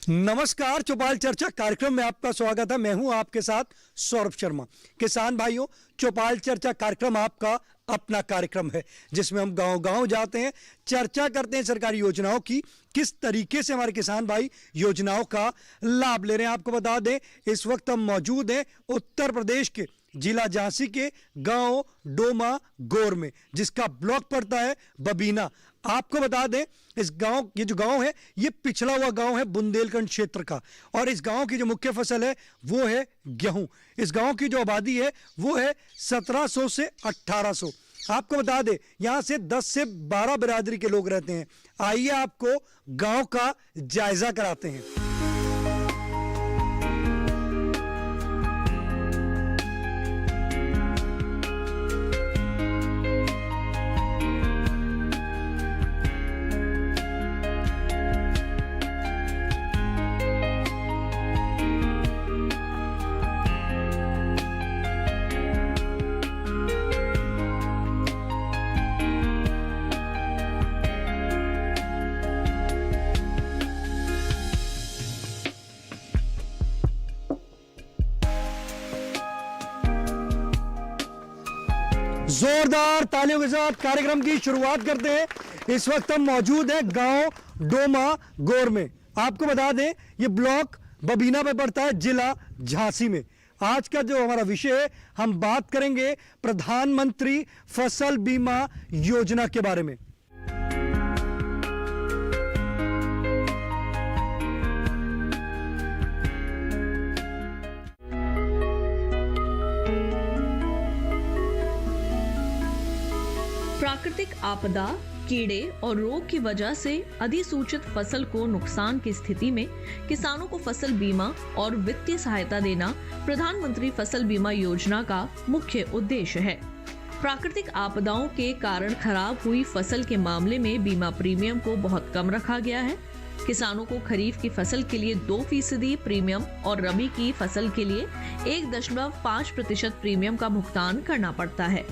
नमस्कार, चौपाल चर्चा कार्यक्रम में आपका स्वागत है। मैं हूं आपके साथ सौरभ शर्मा। किसान भाइयों, चौपाल चर्चा कार्यक्रम आपका अपना कार्यक्रम है जिसमें हम गांव-गांव जाते हैं, चर्चा करते हैं सरकारी योजनाओं की, किस तरीके से हमारे किसान भाई योजनाओं का लाभ ले रहे हैं। आपको बता दें, इस वक्त हम मौजूद हैं उत्तर प्रदेश के जिला झांसी के गांव डोमा गोर में, जिसका ब्लॉक पड़ता है बबीना। आपको बता दें, इस गांव, ये जो गांव है, ये पिछड़ा हुआ गांव है बुंदेलखंड क्षेत्र का, और इस गांव की जो मुख्य फसल है वो है गेहूं। इस गांव की जो आबादी है वो है 1700 से 1800। आपको बता दें, यहाँ से 10 से 12 बिरादरी के लोग रहते हैं। आइए आपको गांव का जायजा कराते हैं। जोरदार तालियों के साथ कार्यक्रम की शुरुआत करते हैं। इस वक्त हम मौजूद हैं गांव डोमा गोर में। आपको बता दें, ये ब्लॉक बबीना में पड़ता है, जिला झांसी में। आज का जो हमारा विषय है, हम बात करेंगे प्रधानमंत्री फसल बीमा योजना के बारे में। प्राकृतिक आपदा, कीड़े और रोग की वजह से अधिसूचित फसल को नुकसान की स्थिति में किसानों को फसल बीमा और वित्तीय सहायता देना प्रधानमंत्री फसल बीमा योजना का मुख्य उद्देश्य है। प्राकृतिक आपदाओं के कारण खराब हुई फसल के मामले में बीमा प्रीमियम को बहुत कम रखा गया है। किसानों को खरीफ की फसल के लिए 2% प्रीमियम और रबी की फसल के लिए 1.5% प्रीमियम का भुगतान करना पड़ता है,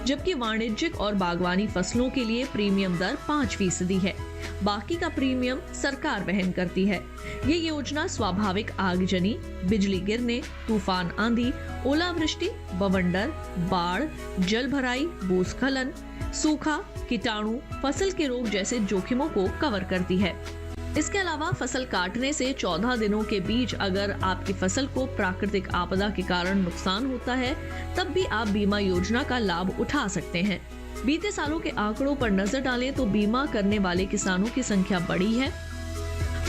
जबकि वाणिज्यिक और बागवानी फसलों के लिए प्रीमियम दर 5% है। बाकी का प्रीमियम सरकार वहन करती है। ये योजना स्वाभाविक आगजनी, बिजली गिरने, तूफान आंधी, ओलावृष्टि, बवंडर, बाढ़, जल भराई, भूस्खलन, सूखा, कीटाणु, फसल के रोग जैसे जोखिमों को कवर करती है। इसके अलावा फसल काटने से 14 दिनों के बीच अगर आपकी फसल को प्राकृतिक आपदा के कारण नुकसान होता है, तब भी आप बीमा योजना का लाभ उठा सकते हैं। बीते सालों के आंकड़ों पर नजर डालें तो बीमा करने वाले किसानों की संख्या बढ़ी है।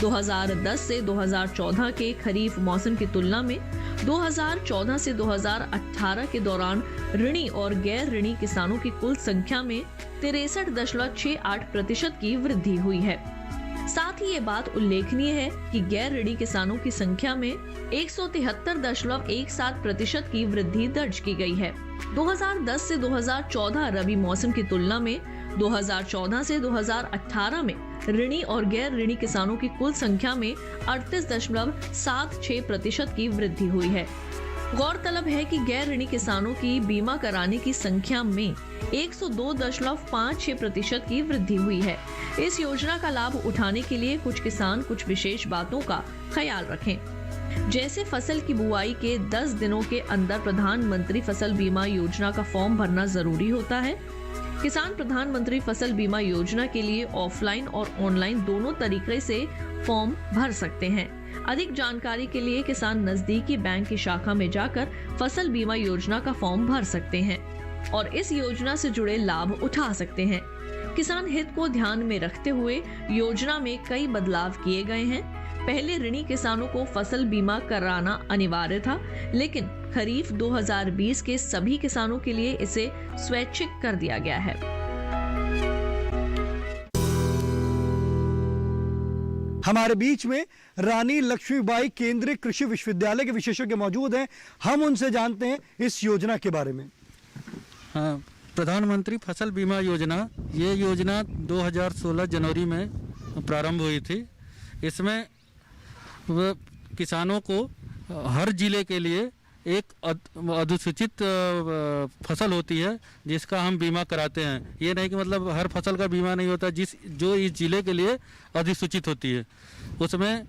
2010 से 2014 के खरीफ मौसम की तुलना में 2014 से 2018 के दौरान ऋणी और गैर ऋणी किसानों की कुल संख्या में 63.68% की वृद्धि हुई है। साथ ही ये बात उल्लेखनीय है कि गैर ऋणी किसानों की संख्या में 173.17% की वृद्धि दर्ज की गई है। 2010 से 2014 रबी मौसम की तुलना में 2014 से 2018 में ऋणी और गैर ऋणी किसानों की कुल संख्या में 38.76% की वृद्धि हुई है। गौरतलब है कि गैर ऋणी किसानों की बीमा कराने की संख्या में 102.56% की वृद्धि हुई है। इस योजना का लाभ उठाने के लिए कुछ किसान कुछ विशेष बातों का ख्याल रखें, जैसे फसल की बुआई के 10 दिनों के अंदर प्रधानमंत्री फसल बीमा योजना का फॉर्म भरना जरूरी होता है। किसान प्रधानमंत्री फसल बीमा योजना के लिए ऑफलाइन और ऑनलाइन दोनों तरीके से फॉर्म भर सकते हैं। अधिक जानकारी के लिए किसान नजदीकी बैंक की शाखा में जाकर फसल बीमा योजना का फॉर्म भर सकते हैं और इस योजना से जुड़े लाभ उठा सकते हैं। किसान हित को ध्यान में रखते हुए योजना में कई बदलाव किए गए हैं। पहले ऋणी किसानों को फसल बीमा कराना अनिवार्य था, लेकिन खरीफ 2020 के सभी किसानों के लिए इसे स्वैच्छिक कर दिया गया है। हमारे बीच में रानी लक्ष्मीबाई केंद्रीय कृषि विश्वविद्यालय के विशेषज्ञ मौजूद हैं। हम उनसे जानते हैं इस योजना के बारे में। हाँ, प्रधानमंत्री फसल बीमा योजना, ये योजना 2016 जनवरी में प्रारंभ हुई थी। इसमें किसानों को हर जिले के लिए एक अधिसूचित फसल होती है जिसका हम बीमा कराते हैं। ये नहीं कि मतलब हर फसल का बीमा नहीं होता, जो इस जिले के लिए अधिसूचित होती है उसमें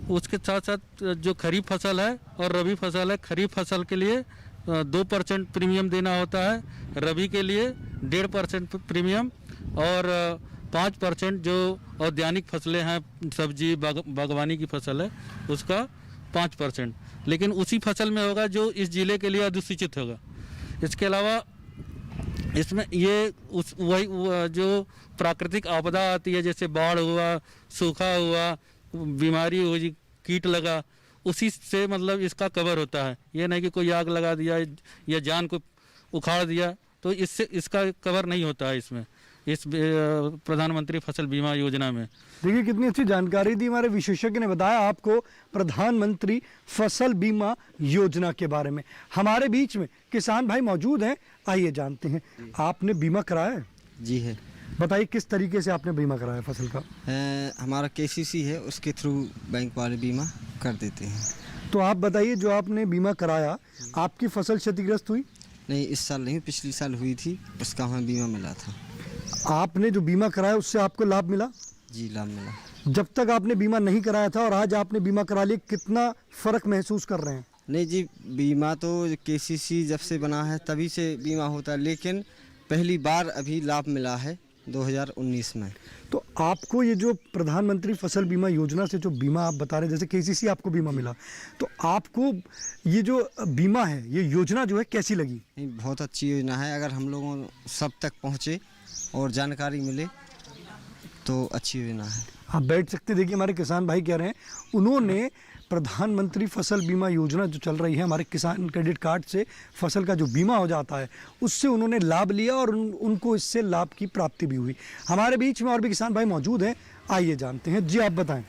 उसके साथ साथ जो खरीफ फसल है और रबी फसल है, खरीफ फसल के लिए 2% प्रीमियम देना होता है, रबी के लिए 1.5% प्रीमियम और 5% जो औद्यानिक फसलें हैं, सब्जी बागवानी की फसल है, उसका 5%, लेकिन उसी फसल में होगा जो इस ज़िले के लिए अधिसूचित होगा। इसके अलावा इसमें ये वही जो प्राकृतिक आपदा आती है, जैसे बाढ़ हुआ, सूखा हुआ, बीमारी हुई, कीट लगा, उसी से मतलब इसका कवर होता है। ये नहीं कि कोई आग लगा दिया या जान को उखाड़ दिया, तो इससे इसका कवर नहीं होता है इसमें, इस प्रधानमंत्री फसल बीमा योजना में। देखिए कितनी अच्छी जानकारी दी हमारे विशेषज्ञ ने बताया आपको प्रधानमंत्री फसल बीमा योजना के बारे में। हमारे बीच में किसान भाई मौजूद हैं, आइए जानते हैं। आपने बीमा कराया है? जी है। बताइए किस तरीके से आपने बीमा कराया फसल का? हमारा केसीसी है, उसके थ्रू बैंक वाले बीमा कर देते हैं। तो आप बताइए, जो आपने बीमा कराया, आपकी फसल क्षतिग्रस्त हुई? नहीं, इस साल नहीं, पिछली साल हुई थी, उसका हमें बीमा मिला था। आपने जो बीमा कराया उससे आपको लाभ मिला? जी, लाभ मिला। जब तक आपने बीमा नहीं कराया था और आज आपने बीमा करा लिया, कितना फर्क महसूस कर रहे हैं? नहीं जी, बीमा तो केसीसी जब से बना है तभी से बीमा होता है, लेकिन पहली बार अभी लाभ मिला है 2019 में। तो आपको ये जो प्रधानमंत्री फसल बीमा योजना से जो बीमा आप बता रहे हैं, जैसे केसीसी आपको बीमा मिला, तो आपको ये जो बीमा है, ये योजना जो है कैसी लगी? नहीं, बहुत अच्छी योजना है। अगर हम लोगों सब तक पहुँचे और जानकारी मिले तो अच्छी योजना है। आप बैठ सकते। देखिए हमारे किसान भाई कह रहे हैं, उन्होंने प्रधानमंत्री फसल बीमा योजना जो चल रही है, हमारे किसान क्रेडिट कार्ड से फसल का जो बीमा हो जाता है, उससे उन्होंने लाभ लिया और उनको इससे लाभ की प्राप्ति भी हुई। हमारे बीच में और भी किसान भाई मौजूद हैं, आइए जानते हैं। जी आप बताएं,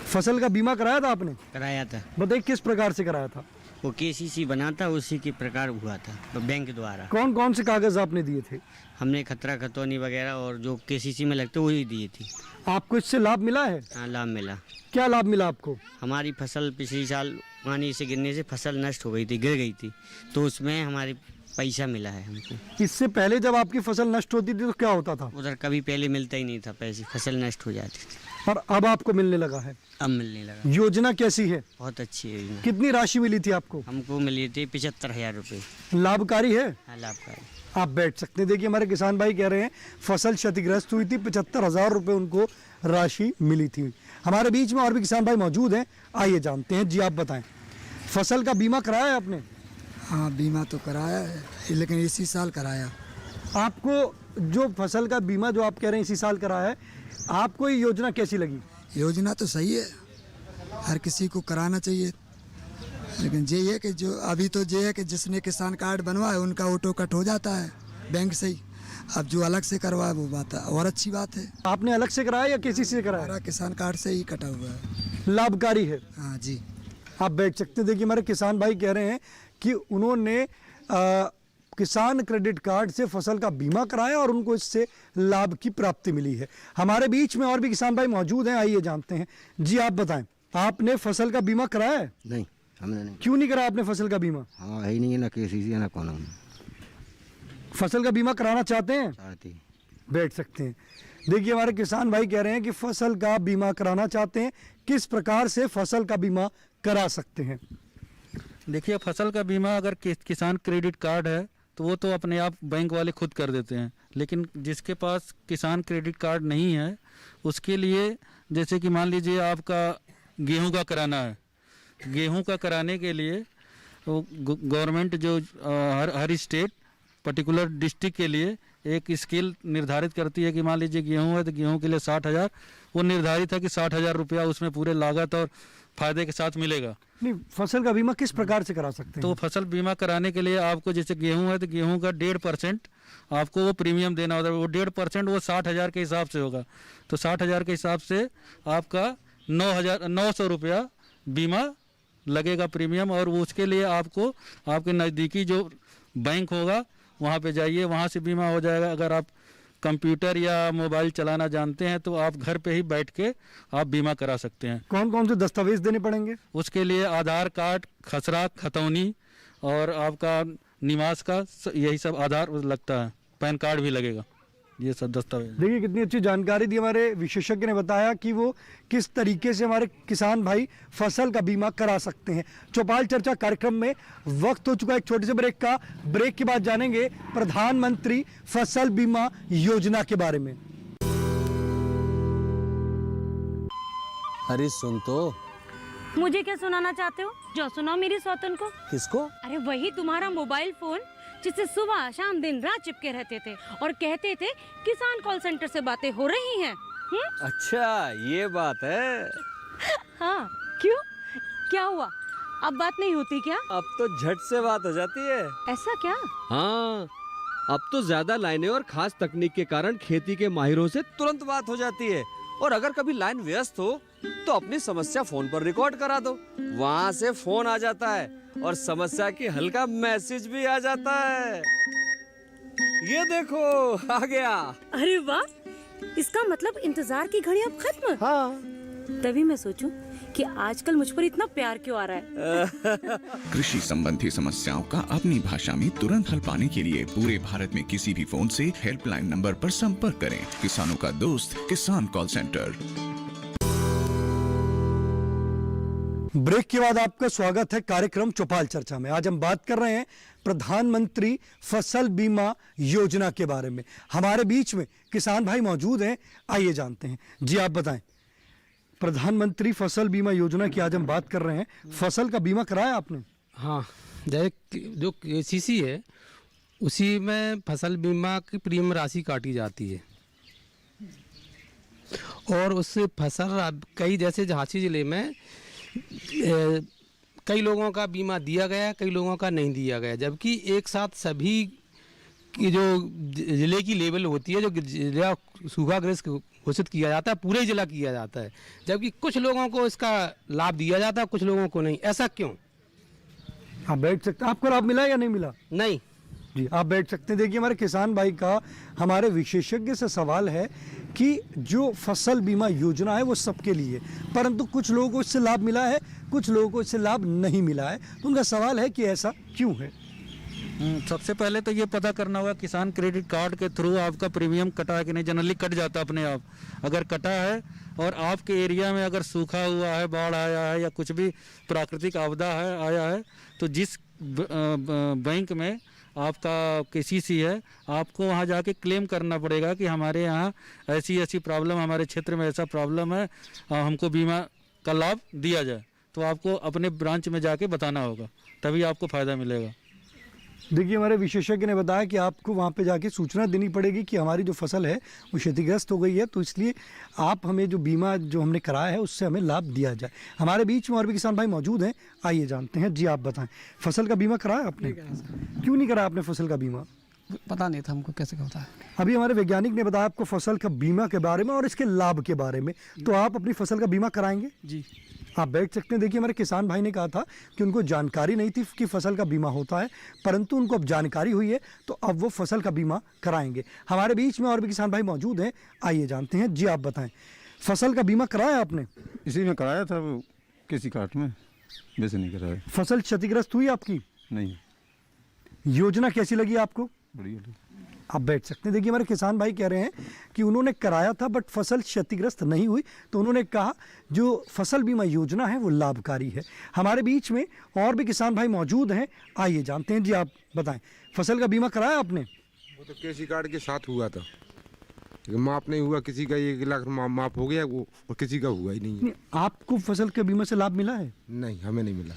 फसल का बीमा कराया था आपने? कराया था। बताइए किस प्रकार से कराया था? वो केसीसी बना था, उसी के प्रकार हुआ था बैंक द्वारा। कौन कौन से कागज आपने दिए थे? हमने खतरा खतौनी वगैरह और जो केसीसी में लगते वही दिए थी। आपको इससे लाभ मिला है? हाँ, लाभ मिला। क्या लाभ मिला आपको? हमारी फसल पिछली साल पानी से गिरने से फसल नष्ट हो गई थी, गिर गई थी, तो उसमें हमारे पैसा मिला है हमको। इससे पहले जब आपकी फसल नष्ट होती थी तो क्या होता था? उधर कभी पहले मिलता ही नहीं था पैसे, फसल नष्ट हो जाती थी। और अब आपको मिलने लगा है? अब मिलने लगा। योजना कैसी है? बहुत अच्छी है योजना। कितनी राशि मिली थी आपको? हमको मिली थी 75,000 रुपये। लाभकारी है? हाँ, लाभकारी। आप बैठ सकते हैं। देखिए हमारे किसान भाई कह रहे हैं फसल क्षतिग्रस्त हुई थी, 75,000 रुपये उनको राशि मिली थी। हमारे बीच में और भी किसान भाई मौजूद हैं, आइए जानते हैं। जी आप बताएं, फसल का बीमा कराया है आपने? हाँ, बीमा तो कराया है, लेकिन इसी साल कराया। आपको जो फसल का बीमा जो आप कह रहे हैं इसी साल कराया है, आपको ये योजना कैसी लगी? योजना तो सही है, हर किसी को कराना चाहिए, लेकिन ये है कि जो अभी तो ये है कि जिसने किसान कार्ड बनवाया उनका ऑटो कट हो जाता है बैंक से ही। अब जो अलग से करवाए वो बात है और अच्छी बात है। आपने अलग से कराया या किसी से कराया? हमारा किसान कार्ड से ही कटा हुआ है। लाभकारी है? हाँ जी। आप बैठ सकते हैं। देखिए हमारे किसान भाई कह रहे हैं कि उन्होंने किसान क्रेडिट कार्ड से फसल का बीमा कराया और उनको इससे लाभ की प्राप्ति मिली है। हमारे बीच में और भी किसान भाई मौजूद हैं, आइए जानते हैं। जी आप बताएं, आपने फसल का बीमा कराया है? नहीं, हमने नहीं। क्यों नहीं कराया आपने फसल का बीमा? हाँ, है ही नहीं है, ना केसीसी है ना कौन। फसल का बीमा कराना चाहते हैं? चाहती। बैठ सकते हैं। देखिए हमारे किसान भाई कह रहे हैं कि फसल का बीमा कराना चाहते हैं, किस प्रकार से फसल का बीमा करा सकते हैं? देखिए, फसल का बीमा अगर किसान क्रेडिट कार्ड है तो वो तो अपने आप बैंक वाले खुद कर देते हैं, लेकिन जिसके पास किसान क्रेडिट कार्ड नहीं है उसके लिए, जैसे कि मान लीजिए आपका गेहूं का कराना है, गेहूं का कराने के लिए गवर्नमेंट जो हर स्टेट पर्टिकुलर डिस्ट्रिक्ट के लिए एक स्केल निर्धारित करती है कि मान लीजिए गेहूं है तो गेहूं के लिए 60,000, वो निर्धारित है कि 60,000 रुपया उसमें पूरे लागत और फायदे के साथ मिलेगा। नहीं, फसल का बीमा किस प्रकार से करा सकते हैं? तो फसल बीमा कराने के लिए आपको, जैसे गेहूं है तो गेहूं का 1.5% आपको वो प्रीमियम देना होता है। वो 1.5% वो 60,000 के हिसाब से होगा, तो 60,000 के हिसाब से आपका 9,900 रुपया बीमा लगेगा प्रीमियम। और उसके लिए आपको आपके नज़दीकी जो बैंक होगा वहाँ पे जाइए, वहाँ से बीमा हो जाएगा। अगर आप कंप्यूटर या मोबाइल चलाना जानते हैं तो आप घर पे ही बैठ के आप बीमा करा सकते हैं। कौन कौन से दस्तावेज देने पड़ेंगे? उसके लिए आधार कार्ड, खसरा खतौनी और आपका निवास का यही सब आधार लगता है, पैन कार्ड भी लगेगा। ये सब दस्तावेज। देखिए कितनी अच्छी जानकारी दी हमारे विशेषज्ञ ने बताया कि वो किस तरीके से हमारे किसान भाई फसल का बीमा करा सकते हैं। चौपाल चर्चा कार्यक्रम में वक्त हो चुका है एक छोटे से ब्रेक का। ब्रेक के बाद जानेंगे प्रधानमंत्री फसल बीमा योजना के बारे में। अरे सुन तो। मुझे क्या सुनाना चाहते हो? जो सुनाओ मेरी सौतन को। किसको? अरे वही तुम्हारा मोबाइल फोन जिससे सुबह शाम दिन रात चिपके रहते थे और कहते थे किसान कॉल सेंटर से बातें हो रही हैं। अच्छा ये बात है। हाँ क्यों, क्या हुआ? अब बात नहीं होती क्या? अब तो झट से बात हो जाती है। ऐसा क्या? हाँ अब तो ज्यादा लाइनें और खास तकनीक के कारण खेती के माहिरों से तुरंत बात हो जाती है। और अगर कभी लाइन व्यस्त हो तो अपनी समस्या फोन पर रिकॉर्ड करा दो, वहाँ से फोन आ जाता है और समस्या की हल का मैसेज भी आ जाता है। ये देखो आ गया। अरे वाह, इसका मतलब इंतजार की घड़ी अब खत्म। हाँ तभी मैं सोचूं कि आजकल मुझ पर इतना प्यार क्यों आ रहा है। कृषि संबंधी समस्याओं का अपनी भाषा में तुरंत हल पाने के लिए पूरे भारत में किसी भी फोन से हेल्पलाइन नंबर पर संपर्क करें। किसानों का दोस्त किसान कॉल सेंटर। ब्रेक के बाद आपका स्वागत है कार्यक्रम चौपाल चर्चा में। आज हम बात कर रहे हैं प्रधानमंत्री फसल बीमा योजना के बारे में। हमारे बीच में किसान भाई मौजूद हैं, आइए जानते हैं। जी आप बताएं, प्रधानमंत्री फसल बीमा योजना की आज हम बात कर रहे हैं। फसल का बीमा कराया आपने? हाँ, जो केसीसी है उसी में फसल बीमा की प्रीमियम राशि काटी जाती है और उससे फसल कई जैसे झांसी जिले में कई लोगों का बीमा दिया गया, कई लोगों का नहीं दिया गया, जबकि एक साथ सभी की जो जिले की लेवल होती है, जो जिला सूखाग्रस्त घोषित किया जाता है, पूरे जिला किया जाता है, जबकि कुछ लोगों को इसका लाभ दिया जाता है, कुछ लोगों को नहीं। ऐसा क्यों? आप बैठ सकते हैं। आपको लाभ मिला या नहीं मिला? नहीं जी आप बैठ सकते हैं। देखिए हमारे किसान भाई का हमारे विशेषज्ञ से सवाल है कि जो फसल बीमा योजना है वो सबके लिए, परंतु कुछ लोगों को इससे लाभ मिला है, कुछ लोगों को इससे लाभ नहीं मिला है। तो उनका सवाल है कि ऐसा क्यों है। सबसे पहले तो ये पता करना होगा किसान क्रेडिट कार्ड के थ्रू आपका प्रीमियम कटा है कि नहीं। जनरली कट जाता है अपने आप। अगर कटा है और आपके एरिया में अगर सूखा हुआ है, बाढ़ आया है या कुछ भी प्राकृतिक आपदा है आया है, तो जिस बैंक में आपका केसीसी है आपको वहाँ जाके क्लेम करना पड़ेगा कि हमारे यहाँ ऐसी ऐसी प्रॉब्लम, हमारे क्षेत्र में ऐसा प्रॉब्लम है, हमको बीमा का लाभ दिया जाए। तो आपको अपने ब्रांच में जाके बताना होगा, तभी आपको फ़ायदा मिलेगा। देखिए हमारे विशेषज्ञ ने बताया कि आपको वहाँ पे जाके सूचना देनी पड़ेगी कि हमारी जो फसल है वो क्षतिग्रस्त हो गई है, तो इसलिए आप हमें जो बीमा जो हमने कराया है उससे हमें लाभ दिया जाए। हमारे बीच में और भी किसान भाई मौजूद हैं, आइए जानते हैं। जी आप बताएं, फसल का बीमा कराया आपने? क्यों नहीं कराया आपने फसल का बीमा? पता नहीं था हमको कैसे होता है। अभी हमारे वैज्ञानिक ने बताया आपको फसल का बीमा के बारे में और इसके लाभ के बारे में, तो आप अपनी फसल का बीमा कराएंगे? जी आप बैठ सकते हैं। देखिए हमारे किसान भाई ने कहा था कि उनको जानकारी नहीं थी कि फसल का बीमा होता है, परंतु उनको अब जानकारी हुई है तो अब वो फसल का बीमा कराएंगे। हमारे बीच में और भी किसान भाई मौजूद हैं, आइए जानते हैं। जी आप बताएं, फसल का बीमा कराया आपने? इसी में कराया था, वो किसी कार्ड में, वैसे नहीं कराया। फसल क्षतिग्रस्त हुई आपकी? नहीं। योजना कैसी लगी आपको? बढ़िया। आप बैठ सकते हैं। देखिए हमारे किसान भाई कह रहे हैं कि उन्होंने कराया था बट फसल क्षतिग्रस्त नहीं हुई, तो उन्होंने कहा जो फसल बीमा योजना है वो लाभकारी है। हमारे बीच में और भी किसान भाई मौजूद हैं, आइए जानते हैं। जी आप बताएं, फसल का बीमा कराया आपने? वो तो केसी कार्ड के साथ हुआ था, माफ नहीं हुआ। किसी का 1 लाख माफ हो गया वो, और किसी का हुआ ही नहीं। आपको फसल के बीमा से लाभ मिला है? नहीं, हमें नहीं मिला।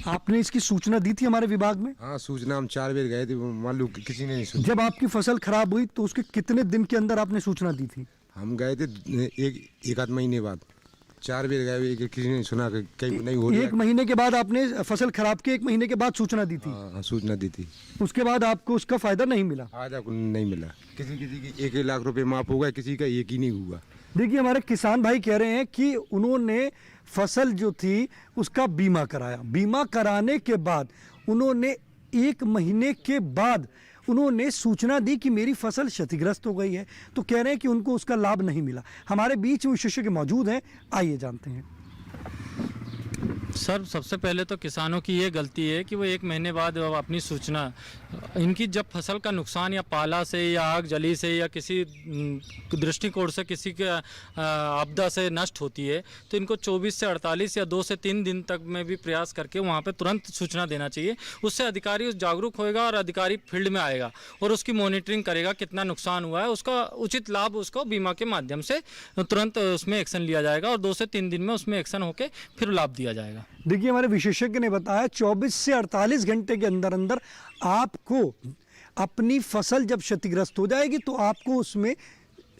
आपने इसकी सूचना दी थी हमारे विभाग में? हाँ, सूचना हम 4 बार गए थे, मान लो किसी ने नहीं सुनी। जब आपकी फसल खराब हुई तो उसके कितने दिन के अंदर आपने सूचना दी थी? हम गए थे एक आध महीने बाद, 4 बार गए, किसी ने सुना कहीं नहीं हो रहा। 1 महीने के बाद आपने फसल खराब के 1 महीने के बाद सूचना दी थी? हाँ, सूचना दी थी। उसके बाद आपको उसका फायदा नहीं मिला? फायदा नहीं मिला। किसी की 1 लाख रुपए माफ हो गया, किसी का 1 ही नहीं हुआ। देखिए हमारे किसान भाई कह रहे हैं कि उन्होंने फसल जो थी उसका बीमा कराया, बीमा कराने के बाद उन्होंने 1 महीने के बाद उन्होंने सूचना दी कि मेरी फसल क्षतिग्रस्त हो गई है, तो कह रहे हैं कि उनको उसका लाभ नहीं मिला। हमारे बीच में विशेषज्ञ मौजूद हैं, आइए जानते हैं। सर सबसे पहले तो किसानों की ये गलती है कि वो 1 महीने बाद अपनी सूचना, इनकी जब फसल का नुकसान या पाला से या आग जली से या किसी दृष्टिकोण से किसी के आपदा से नष्ट होती है तो इनको 24 से 48 या 2 से 3 दिन तक में भी प्रयास करके वहाँ पे तुरंत सूचना देना चाहिए। उससे अधिकारी जागरूक होएगा और अधिकारी फील्ड में आएगा और उसकी मॉनिटरिंग करेगा कितना नुकसान हुआ है, उसका उचित लाभ उसको बीमा के माध्यम से तुरंत उसमें एक्शन लिया जाएगा और 2 से 3 दिन में उसमें एक्शन होकर फिर लाभ दिया जाएगा। देखिए हमारे विशेषज्ञ ने बताया 24 से 48 घंटे के अंदर अंदर आपको अपनी फसल जब क्षतिग्रस्त हो जाएगी तो आपको उसमें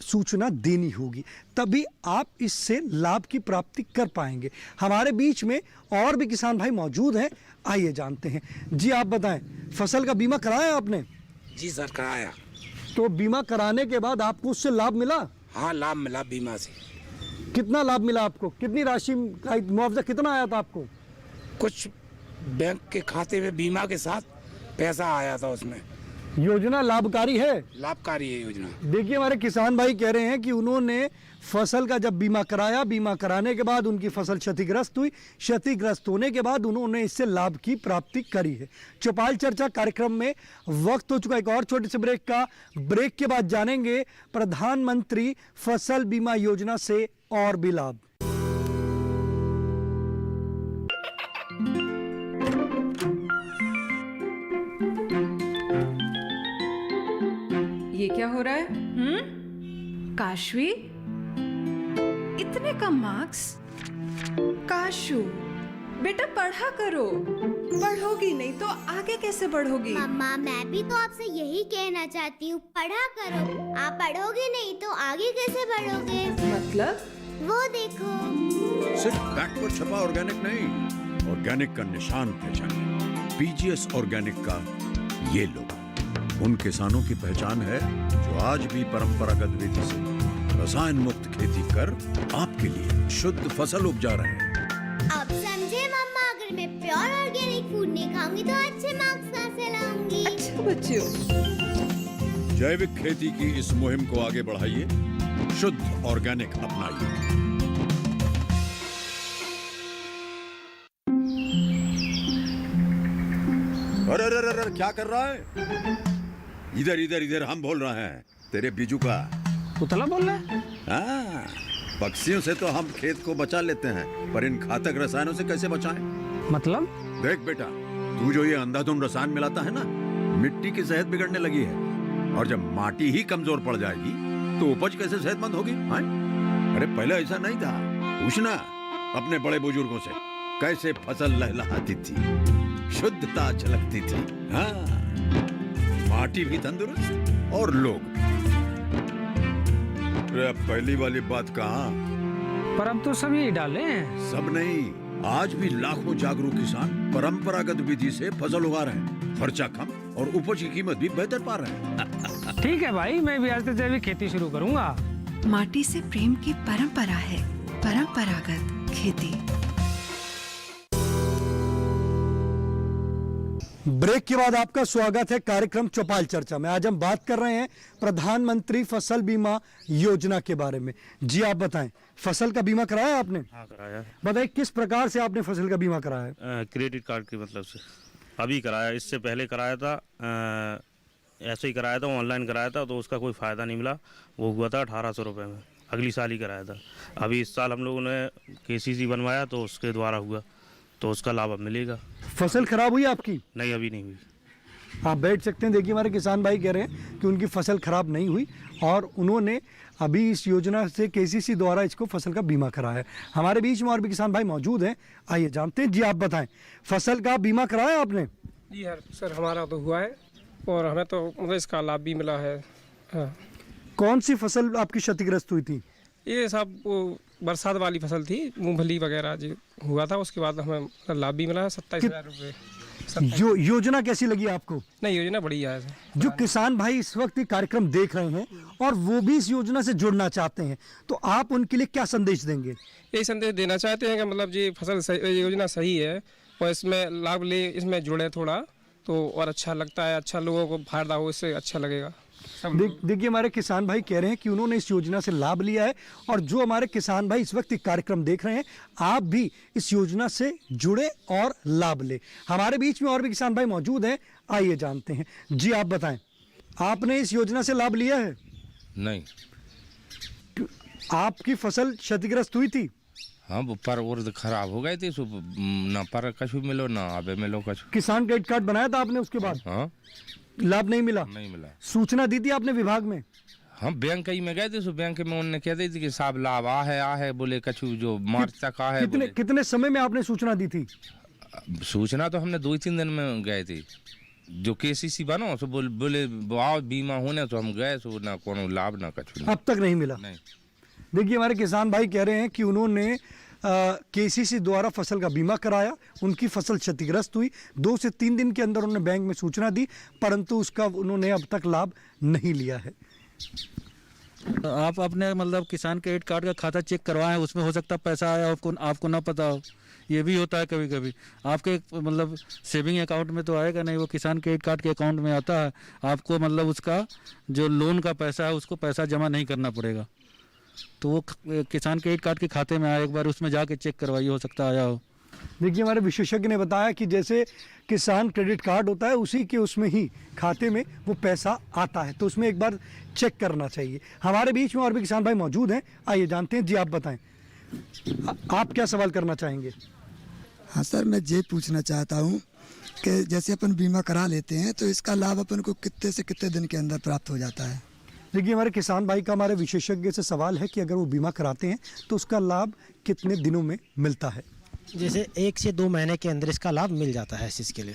सूचना देनी होगी, तभी आप इससे लाभ की प्राप्ति कर पाएंगे। हमारे बीच में और भी किसान भाई मौजूद हैं, आइए जानते हैं। जी आप बताएं, फसल का बीमा कराया आपने? जी सर कराया। तो बीमा कराने के बाद आपको उससे लाभ मिला? हाँ लाभ मिला बीमा से। कितना लाभ मिला आपको? कितनी राशि का मुआवजा कितना आया था आपको? कुछ बैंक के खाते में बीमा के साथ पैसा आया था उसमें। योजना लाभकारी है? लाभकारी है योजना। देखिए हमारे किसान भाई कह रहे हैं कि उन्होंने फसल का जब बीमा कराया, बीमा कराने के बाद उनकी फसल क्षतिग्रस्त हुई, क्षतिग्रस्त होने के बाद उन्होंने इससे लाभ की प्राप्ति करी है। चौपाल चर्चा कार्यक्रम में वक्त हो चुका एक और छोटे से ब्रेक का। ब्रेक के बाद जानेंगे प्रधानमंत्री फसल बीमा योजना से और भी लाभ। ये क्या हो रहा है? काशवी, इतने कम मार्क्स? काशू बेटा पढ़ा करो, पढ़ोगी नहीं तो आगे कैसे बढ़ोगी? मम्मा मैं भी तो आपसे यही कहना चाहती हूँ, पढ़ा करो। आप पढ़ोगे नहीं तो आगे कैसे बढ़ोगे? मतलब? वो देखो, सिर्फ बैक पर छपा ऑर्गेनिक नहीं, ऑर्गेनिक का निशान पहचानिए। पीजीएस ऑर्गेनिक का ये लोगो उन किसानों की पहचान है जो आज भी परंपरागत विधि से रसायन मुक्त खेती कर आपके लिए शुद्ध फसल उपजा रहे हैं। अब समझे मम्मा, अगर मैं प्योर ऑर्गेनिक फूड नहीं खाऊंगी तो अच्छे मार्क्स कहाँ से लाऊंगी? अच्छा बच्चों, जैविक खेती की इस मुहिम को आगे बढ़ाइए, शुद्ध ऑर्गेनिक अपनाइए। अरे अरे अरे क्या कर रहा है? इधर इधर इधर, हम बोल रहे हैं तेरे बीजू का। उतला बोल रहा है? हाँ, पक्षियों से तो हम खेत को बचा लेते हैं, पर इन घातक रसायनों से कैसे बचाएं? मतलब? देख बेटा, तू जो ये अंधाधुंध रसायन मिलाता है ना, मिट्टी की सेहत बिगड़ने लगी है और जब माटी ही कमजोर पड़ जाएगी तो उपज कैसे सेहतमंद होगी? हाँ? अरे पहले ऐसा नहीं था, पूछना अपने बड़े बुजुर्गों से, कैसे फसल लहलहाती थी, शुद्धता झलकती थी। हाँ, माटी भी तंदुरुस्त और लोग। अरे पहली वाली बात कहाँ? पर अब तो सब यही डाले हैं। सब नहीं, आज भी लाखों जागरूक किसान परंपरागत विधि से फसल उगा रहे हैं, खर्चा कम और उपज की कीमत भी बेहतर पा रहे हैं। ठीक है भाई, मैं भी आज से जैविक खेती शुरू करूंगा। माटी से प्रेम की परंपरा है, परंपरागत खेती। ब्रेक के बाद आपका स्वागत है कार्यक्रम चौपाल चर्चा में। आज हम बात कर रहे हैं प्रधानमंत्री फसल बीमा योजना के बारे में। जी आप बताएं, फसल का बीमा कराया आपने? हाँ कराया। बताइए किस प्रकार से आपने फसल का बीमा कराया? क्रेडिट कार्ड के मतलब से अभी कराया, इससे पहले कराया था ऐसे ही कराया था, ऑनलाइन कराया था तो उसका कोई फ़ायदा नहीं मिला। वो हुआ था 1800 रुपये में, अगली साल ही कराया था। अभी इस साल हम लोगों ने KCC बनवाया तो उसके द्वारा हुआ, तो उसका लाभ अब मिलेगा। फसल खराब हुई आपकी? नहीं अभी नहीं हुई। आप बैठ सकते हैं। देखिए हमारे किसान भाई कह रहे हैं कि उनकी फसल खराब नहीं हुई और उन्होंने अभी इस योजना से KCC द्वारा इसको फसल का बीमा कराया है। हमारे बीच में और भी किसान भाई मौजूद हैं, आइए जानते हैं। जी आप बताएं, फसल का बीमा कराया आपने? जी सर हमारा तो हुआ है और हमें तो मतलब इसका लाभ भी मिला है। हाँ। कौन सी फसल आपकी क्षतिग्रस्त हुई थी? ये सब वो बरसात वाली फसल थी, मूंगफली वगैरह जो हुआ था, उसके बाद हमें लाभ भी मिला है 27,000 रुपये। योजना कैसी लगी आपको? नहीं योजना बढ़िया है। जो किसान भाई इस वक्त ये कार्यक्रम देख रहे हैं और वो भी इस योजना से जुड़ना चाहते हैं, तो आप उनके लिए क्या संदेश देंगे? यही संदेश देना चाहते हैं कि मतलब ये फसल योजना सही है और इसमें लाभ ले, इसमें जुड़े थोड़ा तो और अच्छा लगता है, अच्छा लोगों को फायदा हो, इससे अच्छा लगेगा। देखिए हमारे किसान भाई कह रहे हैं कि उन्होंने इस योजना से लाभ लिया है, और जो हमारे किसान भाई इस वक्त ये कार्यक्रम देख रहे हैं, आप भी इस योजना से जुड़े और लाभ ले। हमारे बीच में और भी किसान भाई मौजूद हैं, आइए जानते हैं। जी आप बताएं, आपने इस योजना से लाभ लिया है? नहीं। आपकी फसल क्षतिग्रस्त हुई थी? हाँ, पर और खराब हो गए थे, ना पर कछु मिलो ना आबे मिलो कछु। किसान क्रेडिट कार्ड बनाया था आपने, उसके बाद हाँ लाभ नहीं मिला? नहीं मिला। सूचना दी थी आपने विभाग में? हम बैंक ही में गए थे, बैंक में उन्होंने कह दी थी कि साहब लाभ आ है बोले कछु जो मार्च तक आ है। कितने समय में आपने सूचना दी थी? सूचना तो हमने 2-3 दिन में गए थे, जो केसीसी बनो सो बोले आओ बीमा होने, तो हम गए, सो ना कोनो लाभ ना कछु। अब तक नहीं मिला? नहीं। देखिए हमारे किसान भाई कह रहे हैं कि उन्होंने केसीसी द्वारा फसल का बीमा कराया, उनकी फसल क्षतिग्रस्त हुई, 2 से 3 दिन के अंदर उन्होंने बैंक में सूचना दी, परंतु उसका उन्होंने अब तक लाभ नहीं लिया है। आप अपने मतलब किसान क्रेडिट कार्ड का खाता चेक करवाएं, उसमें हो सकता है पैसा आया आपको ना पता हो, ये भी होता है कभी कभी। आपके मतलब सेविंग अकाउंट में तो आएगा नहीं, वो किसान क्रेडिट कार्ड के अकाउंट में आता है, आपको मतलब उसका जो लोन का पैसा है उसको पैसा जमा नहीं करना पड़ेगा, तो वो किसान क्रेडिट कार्ड के खाते में आया, एक बार उसमें जाके चेक करवाइए, हो सकता आया हो। देखिए हमारे विशेषज्ञ ने बताया कि जैसे किसान क्रेडिट कार्ड होता है, उसी के उसमें ही खाते में वो पैसा आता है, तो उसमें एक बार चेक करना चाहिए। हमारे बीच में और भी किसान भाई मौजूद हैं, आइए जानते हैं। जी आप बताएं, आप क्या सवाल करना चाहेंगे? हाँ सर, मैं ये पूछना चाहता हूँ कि जैसे अपन बीमा करा लेते हैं, तो इसका लाभ अपन को कितने से कितने दिन के अंदर प्राप्त हो जाता है? देखिए हमारे किसान भाई का हमारे विशेषज्ञ से सवाल है कि अगर वो बीमा कराते हैं तो उसका लाभ कितने दिनों में मिलता है? जैसे 1 से 2 महीने के अंदर इसका लाभ मिल जाता है इस चीज़ के लिए।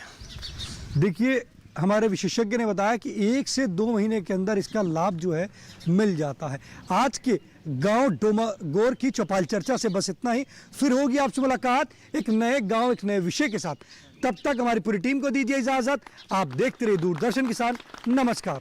देखिए हमारे विशेषज्ञ ने बताया कि 1 से 2 महीने के अंदर इसका लाभ जो है मिल जाता है। आज के गांव डोमागोर की चौपाल चर्चा से बस इतना ही, फिर होगी आपसे मुलाकात एक नए गांव एक नए विषय के साथ। तब तक हमारी पूरी टीम को दीजिए इजाज़त। आप देखते रहिए दूरदर्शन किसान। नमस्कार।